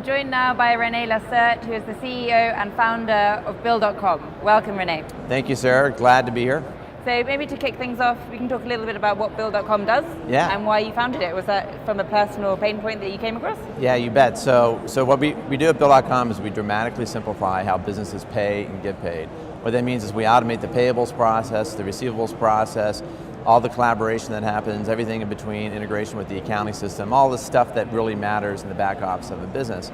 I'm joined now by Rene Lacerte, who is the CEO and founder of Bill.com. Welcome, Rene. Thank you, Sarah. Glad to be here. So maybe to kick things off, we can talk a little bit about what Bill.com does and why you founded it. Was that from a personal pain point that you came across? Yeah, you bet. So what we do at Bill.com is we dramatically simplify how businesses pay and get paid. What that means is we automate the payables process, the receivables process, all the collaboration that happens, everything in between, integration with the accounting system, all the stuff that really matters in the back office of a business.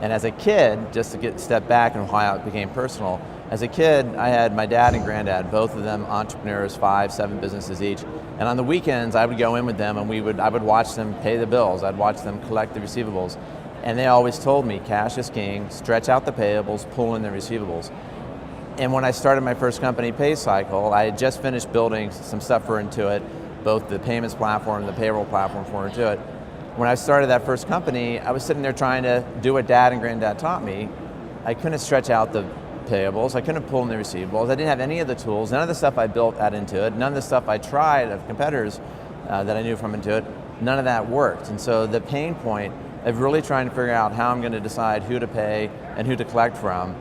And as a kid, just to step back and why it became personal, as a kid, I had my dad and granddad, both of them entrepreneurs, 5, 7 businesses each. And on the weekends, I would go in with them and I would watch them pay the bills. I'd watch them collect the receivables. And they always told me, cash is king, stretch out the payables, pull in the receivables. And when I started my first company, PayCycle, I had just finished building some stuff for Intuit, both the payments platform and the payroll platform for Intuit. When I started that first company, I was sitting there trying to do what Dad and Granddad taught me. I couldn't stretch out the payables, I couldn't pull in the receivables, I didn't have any of the tools, none of the stuff I built at Intuit, none of the stuff I tried of competitors that I knew from Intuit, none of that worked. And so the pain point of really trying to figure out how I'm going to decide who to pay and who to collect from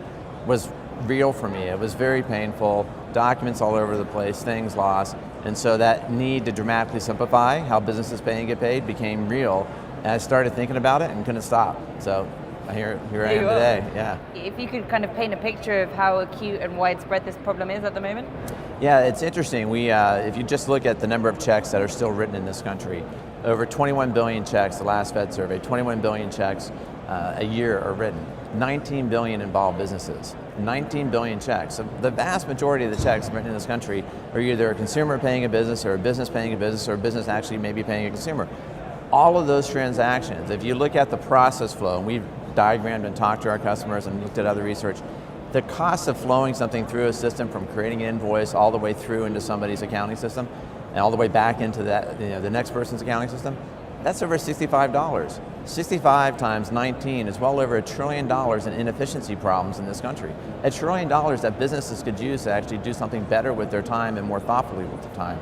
was real for me. It was very painful, documents all over the place, things lost, and so that need to dramatically simplify how businesses pay and get paid became real, and I started thinking about it and couldn't stop. So here I am today, yeah. If you could kind of paint a picture of how acute and widespread this problem is at the moment? Yeah, it's interesting. If you just look at the number of checks that are still written in this country, over 21 billion checks, the last Fed survey, 21 billion checks a year are written. 19 billion involved businesses, 19 billion checks. So the vast majority of the checks written in this country are either a consumer paying a business or a business paying a business or a business actually maybe paying a consumer. All of those transactions, if you look at the process flow, and we've diagrammed and talked to our customers and looked at other research, the cost of flowing something through a system from creating an invoice all the way through into somebody's accounting system and all the way back into that, the next person's accounting system, that's over $65. 65 times 19 is well over $1 trillion in inefficiency problems in this country. $1 trillion that businesses could use to actually do something better with their time and more thoughtfully with their time.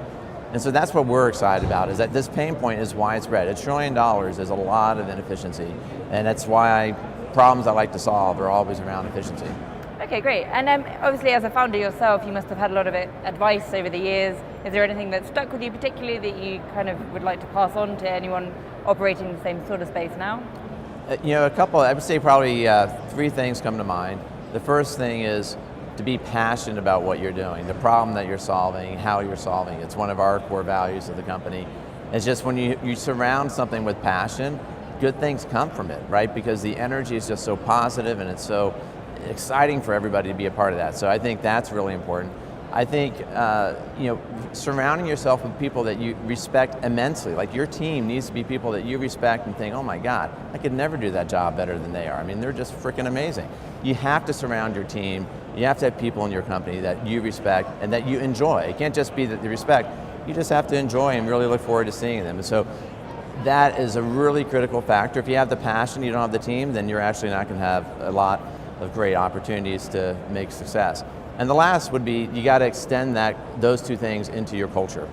And so that's what we're excited about, is that this pain point is widespread. $1 trillion is a lot of inefficiency, and that's why problems I like to solve are always around efficiency. Okay, great. And obviously as a founder yourself, you must have had a lot of advice over the years. Is there anything that stuck with you particularly that you kind of would like to pass on to anyone operating in the same sort of space now? A couple, I would say probably 3 things come to mind. The first thing is to be passionate about what you're doing, the problem that you're solving, how you're solving. It's one of our core values of the company. It's just when you surround something with passion, good things come from it, right? Because the energy is just so positive and it's so exciting for everybody to be a part of that. So I think that's really important. I think surrounding yourself with people that you respect immensely, like your team needs to be people that you respect and think, oh my God, I could never do that job better than they are. I mean, they're just freaking amazing. You have to surround your team, you have to have people in your company that you respect and that you enjoy. It can't just be that you respect, you just have to enjoy and really look forward to seeing them. And so that is a really critical factor. If you have the passion, you don't have the team, then you're actually not going to have a lot of great opportunities to make success. And the last would be, you got to extend those 2 things into your culture.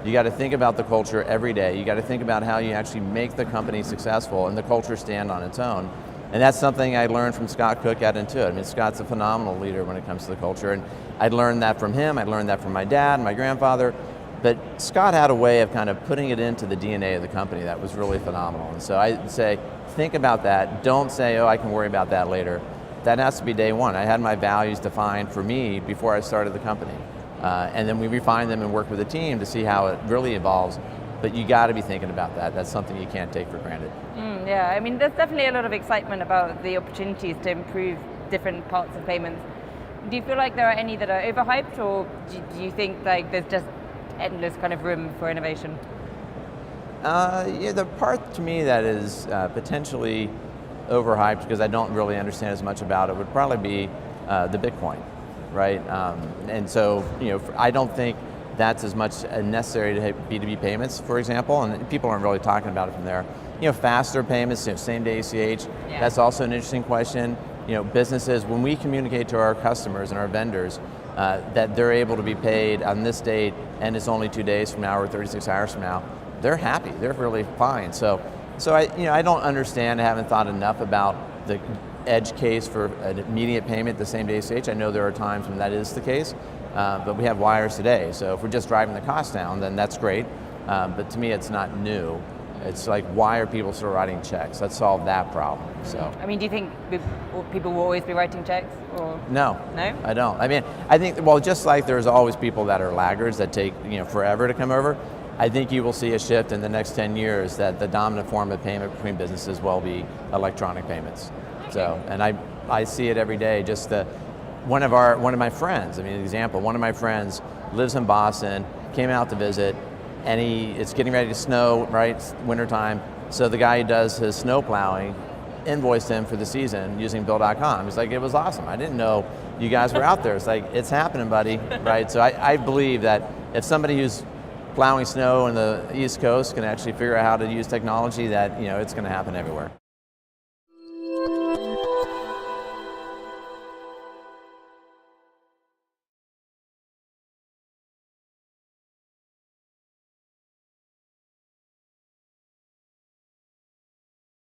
You got to think about the culture every day. You got to think about how you actually make the company successful and the culture stand on its own. And that's something I learned from Scott Cook at Intuit. I mean, Scott's a phenomenal leader when it comes to the culture, and I learned that from him, I learned that from my dad and my grandfather, but Scott had a way of kind of putting it into the DNA of the company that was really phenomenal. And so I'd say, think about that. Don't say, oh, I can worry about that later. That has to be day one. I had my values defined for me before I started the company. And then we refined them and worked with the team to see how it really evolves. But you got to be thinking about that. That's something you can't take for granted. Yeah, I mean, there's definitely a lot of excitement about the opportunities to improve different parts of payments. Do you feel like there are any that are overhyped, or do you think like there's just endless kind of room for innovation? Yeah, the part to me that is potentially overhyped, because I don't really understand as much about it, would probably be the Bitcoin, right? And so, I don't think that's as much necessary to have B2B payments, for example, and people aren't really talking about it from there. Faster payments, same day ACH, that's also an interesting question. Businesses, when we communicate to our customers and our vendors that they're able to be paid on this date and it's only 2 days from now or 36 hours from now, they're happy, they're really fine. So I don't understand, I haven't thought enough about the edge case for an immediate payment the same day ACH. I know there are times when that is the case, but we have wires today. So if we're just driving the cost down, then that's great. But to me, it's not new. It's like, why are people still writing checks? Let's solve that problem. So, I mean, do you think people will always be writing checks? Or? No, No? I don't. I mean, I think, well, just like there's always people that are laggards that take forever to come over, I think you will see a shift in the next 10 years that the dominant form of payment between businesses will be electronic payments. So, and I see it every day. Just one of my friends, I mean, an example, one of my friends lives in Boston, came out to visit, and it's getting ready to snow, right? It's wintertime. So the guy who does his snow plowing invoiced him for the season using Bill.com. He's like, it was awesome. I didn't know you guys were out there. It's like, it's happening, buddy, right? So I believe that if somebody who's plowing snow on the East Coast can actually figure out how to use technology, that it's going to happen everywhere.